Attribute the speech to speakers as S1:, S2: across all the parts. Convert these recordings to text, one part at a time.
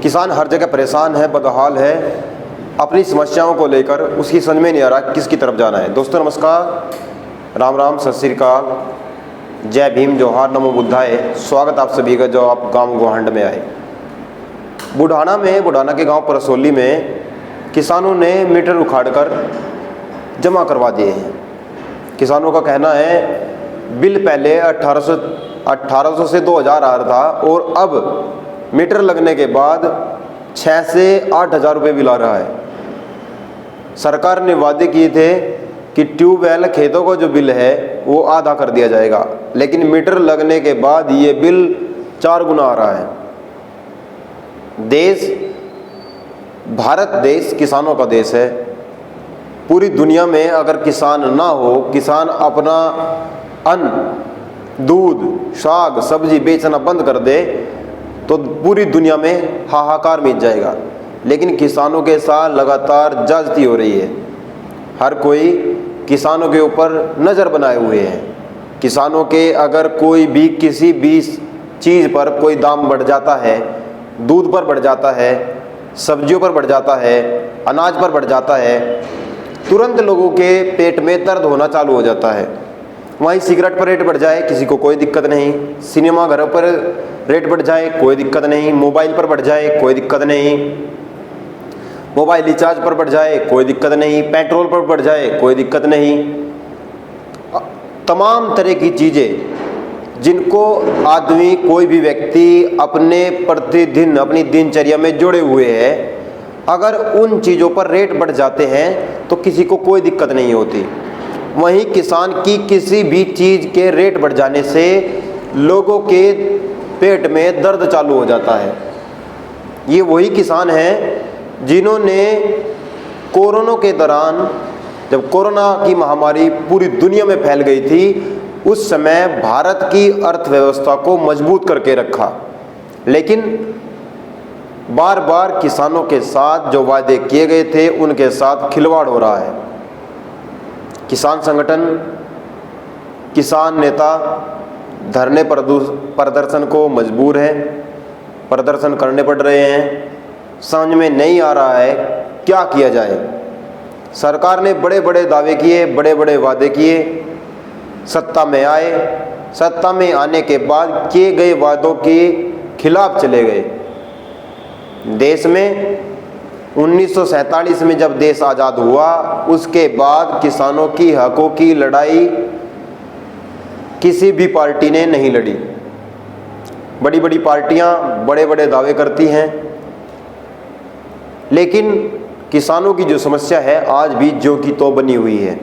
S1: किसान हर जगह परेशान है, बदहाल है, अपनी समस्याओं को लेकर उसकी समझ में नहीं आ रहा किसकी तरफ जाना है। दोस्तों नमस्कार, राम राम, सत श्री अकाल, जय भीम, जोहार, नमो बुद्धाय। स्वागत आप सभी का जो आप गांव गोहांड में आए। बुढ़ाना के गांव परसोली में किसानों ने मीटर उखाड़कर जमा करवा दिए हैं। किसानों का कहना है बिल पहले 1800 से 2000 आ रहा था और अब मीटर लगने के बाद 6 से 8 हज़ार रुपये बिल आ रहा है। सरकार ने वादे किए थे कि ट्यूबवेल खेतों का जो बिल है वो आधा कर दिया जाएगा, लेकिन मीटर लगने के बाद ये बिल 4 गुना आ रहा है। भारत देश किसानों का देश है। पूरी दुनिया में अगर किसान ना हो, किसान अपना अन्न, दूध, साग, सब्जी बेचना बंद कर दे तो पूरी दुनिया में हाहाकार मच जाएगा। लेकिन किसानों के साथ लगातार ज्यादती हो रही है। हर कोई किसानों के ऊपर नज़र बनाए हुए हैं। किसानों के अगर कोई भी किसी भी चीज़ पर कोई दाम बढ़ जाता है, दूध पर बढ़ जाता है, सब्जियों पर बढ़ जाता है, अनाज पर बढ़ जाता है, तुरंत लोगों के पेट में दर्द होना चालू हो जाता है। वहीं सिगरेट पर रेट बढ़ जाए किसी को कोई दिक्कत नहीं, सिनेमा घरों पर रेट बढ़ जाए कोई दिक्कत नहीं, मोबाइल पर बढ़ जाए कोई दिक्कत नहीं, मोबाइल रिचार्ज पर बढ़ जाए कोई दिक्कत नहीं, पेट्रोल पर बढ़ जाए कोई दिक्कत नहीं। तमाम तरह की चीज़ें जिनको आदमी, कोई भी व्यक्ति अपने प्रतिदिन अपनी दिनचर्या में जुड़े हुए हैं, अगर उन चीज़ों पर रेट बढ़ जाते हैं तो किसी को कोई दिक्कत नहीं होती। वहीं किसान की किसी भी चीज़ के रेट बढ़ जाने से लोगों के पेट में दर्द चालू हो जाता है। ये वही किसान हैं जिन्होंने कोरोना के दौरान, जब कोरोना की महामारी पूरी दुनिया में फैल गई थी, उस समय भारत की अर्थव्यवस्था को मजबूत करके रखा। लेकिन बार बार किसानों के साथ जो वादे किए गए थे उनके साथ खिलवाड़ हो रहा है। किसान संगठन, किसान नेता धरने प्रदर्शन को मजबूर है, प्रदर्शन करने पड़ रहे हैं। समझ में नहीं आ रहा है क्या किया जाए। सरकार ने बड़े बड़े दावे किए, बड़े बड़े वादे किए, सत्ता में आए, सत्ता में आने के बाद किए गए वादों के खिलाफ चले गए। देश में 1947 में जब देश आज़ाद हुआ, उसके बाद किसानों की हकों की लड़ाई किसी भी पार्टी ने नहीं लड़ी। बड़ी बड़ी पार्टियां बड़े बड़े दावे करती हैं, लेकिन किसानों की जो समस्या है आज भी ज्यों की त्यों बनी हुई है।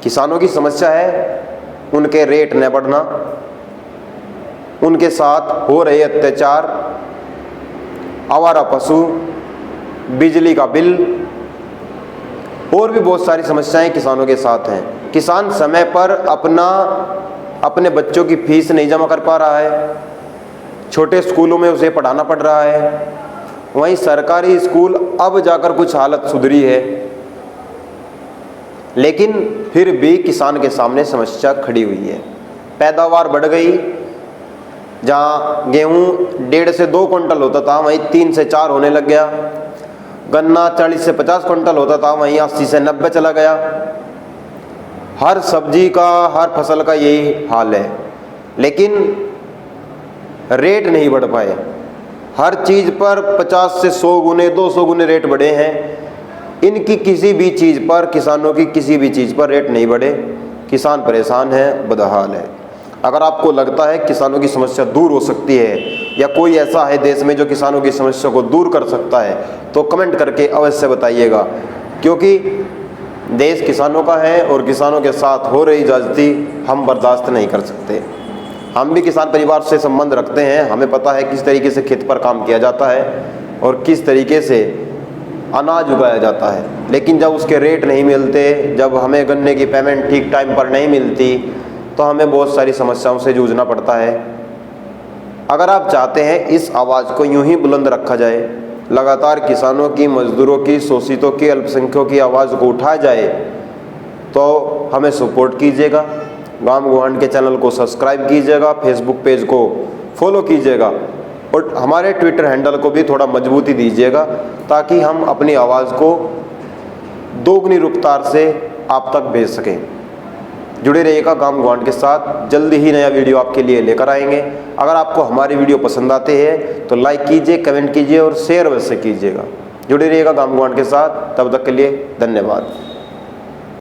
S1: किसानों की समस्या है उनके रेट न बढ़ना, उनके साथ हो रहे अत्याचार, आवारा पशु, बिजली का बिल और भी बहुत सारी समस्याएं किसानों के साथ हैं। किसान समय पर अपने बच्चों की फीस नहीं जमा कर पा रहा है, छोटे स्कूलों में उसे पढ़ाना पड़ रहा है। वहीं सरकारी स्कूल अब जाकर कुछ हालत सुधरी है, लेकिन फिर भी किसान के सामने समस्या खड़ी हुई है। पैदावार बढ़ गई, जहाँ गेहूँ 1.5 से 2 क्विंटल होता था वहीं 3 से 4 होने लग गया। गन्ना 40 से 50 क्विंटल होता था वहीं 80 से 90 चला गया। हर सब्जी का, हर फसल का यही हाल है, लेकिन रेट नहीं बढ़ पाए। हर चीज़ पर 50 से 100 गुने, 200 गुने रेट बढ़े हैं। इनकी किसी भी चीज़ पर, किसानों की किसी भी चीज़ पर रेट नहीं बढ़े। किसान परेशान है, बदहाल है। अगर आपको लगता है किसानों की समस्या दूर हो सकती है या कोई ऐसा है देश में जो किसानों की समस्या को दूर कर सकता है तो कमेंट करके अवश्य बताइएगा, क्योंकि देश किसानों का है और किसानों के साथ हो रही ज्यादती हम बर्दाश्त नहीं कर सकते। हम भी किसान परिवार से संबंध रखते हैं, हमें पता है किस तरीके से खेत पर काम किया जाता है और किस तरीके से अनाज उगाया जाता है। लेकिन जब उसके रेट नहीं मिलते, जब हमें गन्ने की पेमेंट ठीक टाइम पर नहीं मिलती, तो हमें बहुत सारी समस्याओं से जूझना पड़ता है। अगर आप चाहते हैं इस आवाज़ को यूं ही बुलंद रखा जाए, लगातार किसानों की, मजदूरों की, शोषितों की, अल्पसंख्यकों की आवाज़ को उठाया जाए, तो हमें सपोर्ट कीजिएगा। गांव गोहांड के चैनल को सब्सक्राइब कीजिएगा, फेसबुक पेज को फॉलो कीजिएगा और हमारे ट्विटर हैंडल को भी थोड़ा मजबूती दीजिएगा ताकि हम अपनी आवाज़ को दोगुनी रफ्तार से आप तक भेज सकें। जुड़े रहिएगा गांव गवांड के साथ, जल्दी ही नया वीडियो आपके लिए लेकर आएंगे। अगर आपको हमारी वीडियो पसंद आते हैं तो लाइक कीजिए, कमेंट कीजिए और शेयर अवश्य कीजिएगा। जुड़े रहिएगा गांव गवांड के साथ, तब तक के लिए धन्यवाद।